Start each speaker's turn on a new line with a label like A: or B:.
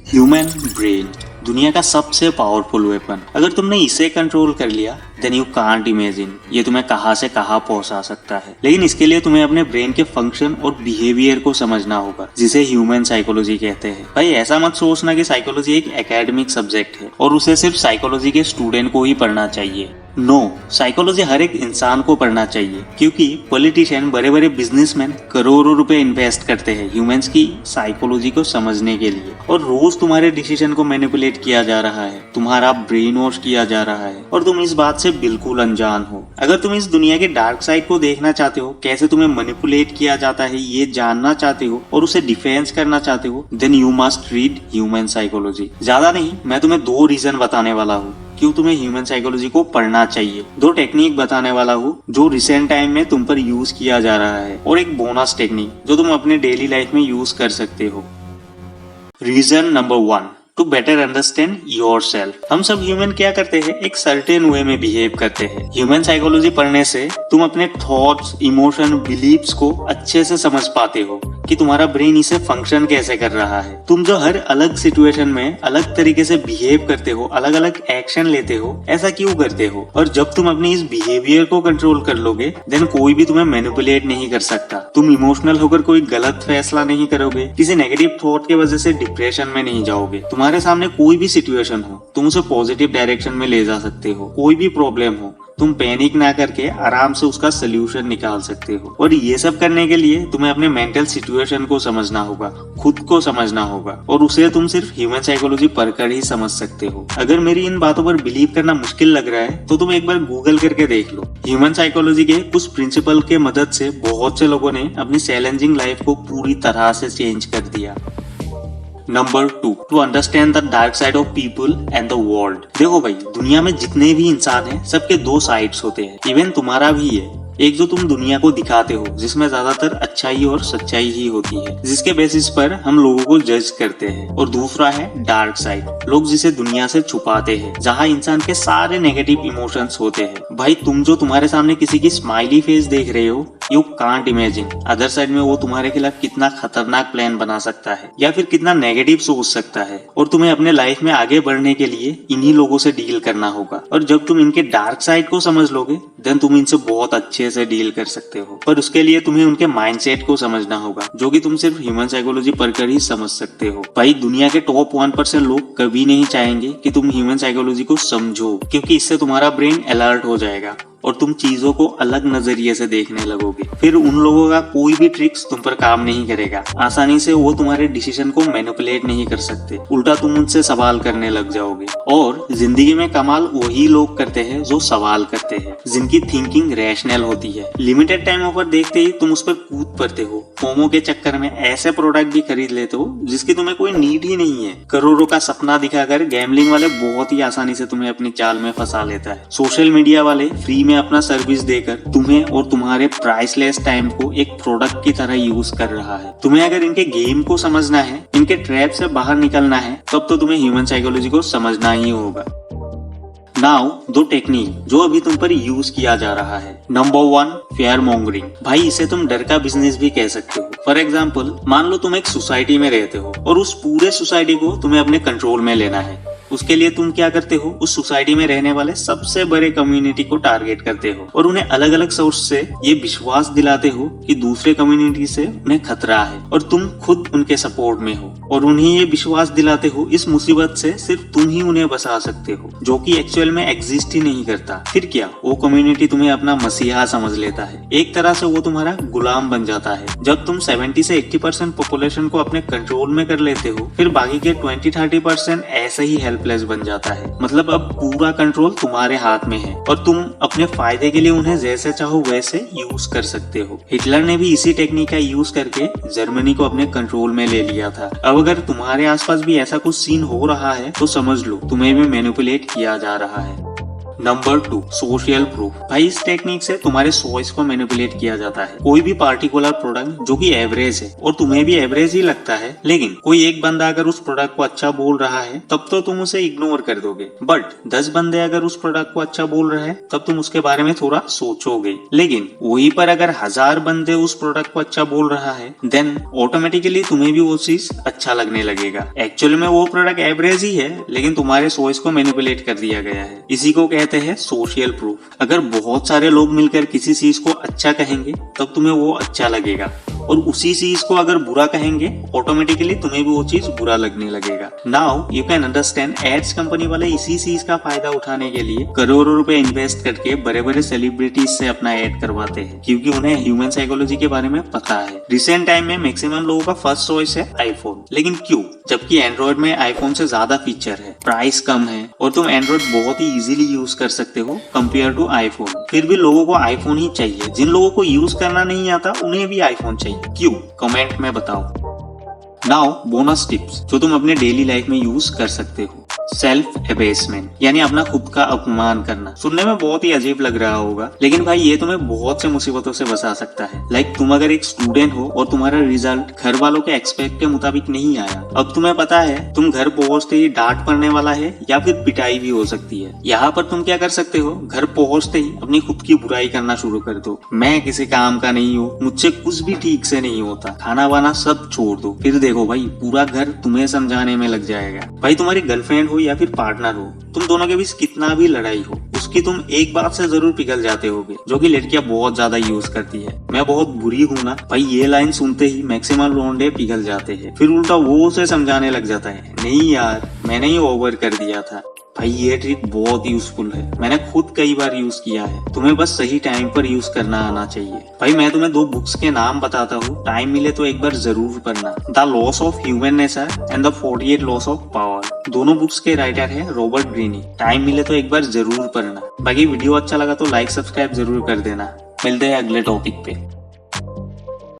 A: Human brain दुनिया का सबसे पावरफुल वेपन। अगर तुमने इसे कंट्रोल कर लिया देन यू कांट इमेजिन ये तुम्हें कहां से कहां पहुंचा सकता है। लेकिन इसके लिए तुम्हें अपने ब्रेन के फंक्शन और बिहेवियर को समझना होगा, जिसे ह्यूमन साइकोलॉजी कहते हैं। भाई ऐसा मत सोचना कि साइकोलॉजी एक एकेडमिक सब्जेक्ट है और उसे सिर्फ साइकोलॉजी के स्टूडेंट को ही पढ़ना चाहिए। नो, साइकोलॉजी हर एक इंसान को पढ़ना चाहिए, क्योंकि पॉलिटिशियन, बड़े बड़े बिजनेसमैन करोड़ों रुपए इन्वेस्ट करते हैं ह्यूमंस की साइकोलॉजी को समझने के लिए। और रोज तुम्हारे डिसीजन को मैनिपुलेट किया जा रहा है, तुम्हारा ब्रेन वॉश किया जा रहा है और तुम इस बात से बिल्कुल अनजान हो। अगर तुम इस दुनिया के डार्क साइड को देखना चाहते हो, कैसे तुम्हें मैनिपुलेट किया जाता है ये जानना चाहते हो और उसे डिफेंस करना चाहते हो, then you must read human psychology. ज्यादा नहीं, मैं तुम्हें 2 रीजन बताने वाला हूँ क्यों तुम्हें ह्यूमन साइकोलॉजी को पढ़ना चाहिए। 2 टेक्निक बताने वाला हूँ जो रिसेंट टाइम में तुम पर यूज किया जा रहा है और एक बोनस टेक्निक जो तुम अपने डेली लाइफ में यूज कर सकते हो। Reason number 1, to better understand yourself. हम सब ह्यूमन क्या करते हैं, एक सर्टेन वे में बिहेव करते हैं। ह्यूमन साइकोलॉजी पढ़ने से तुम अपने थॉट्स, इमोशन, बिलीव्स को अच्छे से समझ पाते हो कि तुम्हारा ब्रेन इसे फंक्शन कैसे कर रहा है। तुम जो हर अलग सिचुएशन में अलग तरीके से बिहेव करते हो, अलग अलग एक्शन लेते हो, ऐसा क्यों करते हो? और जब तुम अपने इस बिहेवियर को कंट्रोल कर लोगे देन कोई भी तुम्हें मैनिपुलेट नहीं कर सकता। तुम इमोशनल होकर कोई गलत फैसला नहीं करोगे, किसी नेगेटिव थॉट की वजह से डिप्रेशन में नहीं जाओगे। तुम्हारे सामने कोई भी सिचुएशन हो तुम उसे पॉजिटिव डायरेक्शन में ले जा सकते हो। कोई भी प्रॉब्लम हो तुम पैनिक ना करके आराम से उसका सोल्यूशन निकाल सकते हो। और ये सब करने के लिए तुम्हें अपने मेंटल सिचुएशन को समझना होगा, खुद को समझना होगा, और उसे तुम सिर्फ ह्यूमन साइकोलॉजी पढ़कर ही समझ सकते हो। अगर मेरी इन बातों पर बिलीव करना मुश्किल लग रहा है तो तुम एक बार गूगल करके देख लो। ह्यूमन साइकोलॉजी के कुछ प्रिंसिपल के मदद से बहुत से लोगों ने अपनी चैलेंजिंग लाइफ को पूरी तरह से चेंज कर दिया। Number 2, to understand the dark side of people and the world. देखो भाई, दुनिया में जितने भी इंसान हैं सबके 2 साइड्स होते हैं, इवन तुम्हारा भी है। एक जो तुम दुनिया को दिखाते हो जिसमें ज्यादातर अच्छाई और सच्चाई ही होती है, जिसके बेसिस पर हम लोगों को जज करते हैं। और दूसरा है डार्क साइड, लोग जिसे दुनिया से छुपाते हैं, जहाँ इंसान के सारे नेगेटिव इमोशंस होते हैं। भाई तुम जो तुम्हारे सामने किसी की स्माइली फेस देख रहे हो, you can't imagine other side में वो तुम्हारे खिलाफ कितना खतरनाक प्लान बना सकता है या फिर कितना नेगेटिव सोच सकता है। और तुम्हें अपने लाइफ में आगे बढ़ने के लिए इन्हीं लोगों से डील करना होगा। और जब तुम इनके डार्क साइड को समझ लोगे देन तुम इनसे बहुत अच्छे से डील कर सकते हो। पर उसके लिए तुम्हें उनके माइंडसेट को समझना होगा, जो कि तुम सिर्फ ह्यूमन साइकोलॉजी पढ़कर ही समझ सकते हो। भाई दुनिया के टॉप 1% लोग कभी नहीं चाहेंगे कि तुम ह्यूमन साइकोलॉजी को समझो, क्योंकि इससे तुम्हारा ब्रेन अलर्ट हो जाएगा और तुम चीजों को अलग नजरिए से देखने लगोगे। फिर उन लोगों का कोई भी ट्रिक्स तुम पर काम नहीं करेगा। आसानी से वो तुम्हारे डिसीजन को मैनिपुलेट नहीं कर सकते, उल्टा तुम उनसे सवाल करने लग जाओगे। और जिंदगी में कमाल वही लोग करते हैं जो सवाल करते हैं, जिनकी थिंकिंग रैशनल होती है। लिमिटेड टाइम ऑफर देखते ही तुम उस पर कूद पड़ते हो। फोमो के चक्कर में ऐसे प्रोडक्ट भी खरीद लेते हो जिसकी तुम्हें कोई नीड ही नहीं है। करोड़ों का सपना दिखाकर गैम्बलिंग वाले बहुत ही आसानी से तुम्हें अपनी चाल में फंसा लेता है। सोशल मीडिया वाले फ्री में अपना सर्विस देकर तुम्हें और तुम्हारे प्राइसलेस टाइम को एक प्रोडक्ट की तरह यूज कर रहा है। तुम्हें अगर इनके गेम को समझना है, इनके ट्रैप से बाहर निकलना है, तब तो तुम्हें ह्यूमन साइकोलॉजी को समझना ही होगा। नाउ 2 टेक्निक जो अभी तुम पर यूज किया जा रहा है। Number 1, fair mongering. भाई इसे तुम डर का बिजनेस भी कह सकते हो। फॉर एग्जाम्पल, मान लो तुम एक सोसाइटी में रहते हो और उस पूरे सोसाइटी को तुम्हें अपने कंट्रोल में लेना है। उसके लिए तुम क्या करते हो, उस सोसाइटी में रहने वाले सबसे बड़े कम्युनिटी को टारगेट करते हो और उन्हें अलग अलग सोर्स से ये विश्वास दिलाते हो कि दूसरे कम्युनिटी से उन्हें खतरा है और तुम खुद उनके सपोर्ट में हो। और उन्हें ये विश्वास दिलाते हो इस मुसीबत से सिर्फ तुम ही उन्हें बचा सकते हो, जो कि एक्चुअल में एग्जिस्ट ही नहीं करता। फिर क्या, वो कम्युनिटी तुम्हें अपना मसीहा समझ लेता है। एक तरह से वो तुम्हारा गुलाम बन जाता है। जब तुम 70 से 80% पॉपुलेशन को अपने कंट्रोल में कर लेते हो, फिर बाकी के 20-30% ऐसे ही हेल्पलेस बन जाता है। मतलब अब पूरा कंट्रोल तुम्हारे हाथ में है और तुम अपने फायदे के लिए उन्हें जैसे चाहो वैसे यूज कर सकते हो। हिटलर ने भी इसी टेक्निक का यूज करके जर्मनी को अपने कंट्रोल में ले लिया था। अब अगर तुम्हारे आसपास भी ऐसा कुछ सीन हो रहा है तो समझ लो तुम्हें भी मैनिपुलेट किया जा रहा है। Number 2, social proof. भाई इस टेक्निक से तुम्हारे चॉइस को मैनिपुलेट किया जाता है। कोई भी पार्टिकुलर प्रोडक्ट जो कि एवरेज है और तुम्हें भी एवरेज ही लगता है, लेकिन कोई एक बंदा अगर उस प्रोडक्ट को अच्छा बोल रहा है तब तो तुम उसे इग्नोर कर दोगे, बट 10 बंदे अगर उस प्रोडक्ट को अच्छा बोल रहे हैं तब तुम उसके बारे में थोड़ा सोचोगे। लेकिन वहीं पर अगर 1000 बंदे उस प्रोडक्ट को अच्छा बोल रहा है, देन ऑटोमेटिकली तुम्हें भी वो चीज अच्छा लगने लगेगा। एक्चुअली में वो प्रोडक्ट एवरेज ही है, लेकिन तुम्हारे चॉइस को मैनिपुलेट कर दिया गया है। इसी को कहते हैं सोशल प्रूफ। अगर बहुत सारे लोग मिलकर किसी चीज को अच्छा कहेंगे तब तुम्हें वो अच्छा लगेगा, और उसी चीज को अगर बुरा कहेंगे ऑटोमेटिकली तुम्हें भी वो चीज बुरा लगने लगेगा। Now you can understand, ads company वाले इसी चीज का फायदा उठाने के लिए करोड़ों रुपए इन्वेस्ट करके बड़े बड़े सेलिब्रिटीज से अपना एड करवाते हैं, क्योंकि उन्हें ह्यूमन साइकोलॉजी के बारे में पता है। रिसेंट टाइम में मैक्सिमम लोगों का फर्स्ट चॉइस है आईफोन, लेकिन क्यों? जबकि एंड्रॉइड में आईफोन से ज्यादा फीचर है, प्राइस कम है और तुम एंड्रॉइड बहुत ही इजीली यूज कर सकते हो कंपेयर टू आईफोन। फिर भी लोगों को आईफोन ही चाहिए। जिन लोगों को यूज करना नहीं आता उन्हें भी आईफोन चाहिए। क्यों? कमेंट में बताओ। नाउ बोनस टिप्स जो तुम अपने डेली लाइफ में यूज कर सकते हो। सेल्फ एबेसमेंट, यानी अपना खुद का अपमान करना। सुनने में बहुत ही अजीब लग रहा होगा, लेकिन भाई ये तुम्हें बहुत से मुसीबतों से बचा सकता है। लाइक तुम अगर एक स्टूडेंट हो और तुम्हारा रिजल्ट घर वालों के एक्सपेक्ट के मुताबिक नहीं आया, अब तुम्हें पता है तुम घर पहुंचते ही डांट पड़ने वाला है या फिर पिटाई भी हो सकती है। यहाँ पर तुम क्या कर सकते हो? घर पहुंचते ही अपनी खुद की बुराई करना शुरू कर दो। मैं किसी काम का नहीं हूँ, मुझसे कुछ भी ठीक से नहीं होता, खाना वाना सब छोड़ दो। फिर देखो भाई पूरा घर तुम्हें समझाने में लग जाएगा। भाई तुम्हारी गर्लफ्रेंड हो या फिर पार्टनर हो, तुम दोनों के बीच कितना भी लड़ाई हो, उसकी तुम एक बात से जरूर पिघल जाते होगे, जो कि लड़कियां बहुत ज्यादा यूज करती है। मैं बहुत बुरी हूँ ना भाई, ये लाइन सुनते ही मैक्सिमम लौंडे पिघल जाते हैं। फिर उल्टा वो उसे समझाने लग जाता है, नहीं यार मैंने ही ओवर कर दिया था। भाई ये ट्रिक बहुत यूजफुल है, मैंने खुद कई बार यूज किया है। तुम्हें बस सही टाइम पर यूज करना आना चाहिए। भाई मैं तुम्हें 2 बुक्स के नाम बताता हूँ, टाइम मिले तो एक बार जरूर पढ़ना। The loss of human nature and the 48 loss of power. दोनों बुक्स के राइटर है रॉबर्ट ग्रीनी। टाइम मिले तो एक बार जरूर पढ़ना। बाकी वीडियो अच्छा लगा तो लाइक सब्सक्राइब जरूर कर देना। मिलते हैं अगले टॉपिक पे।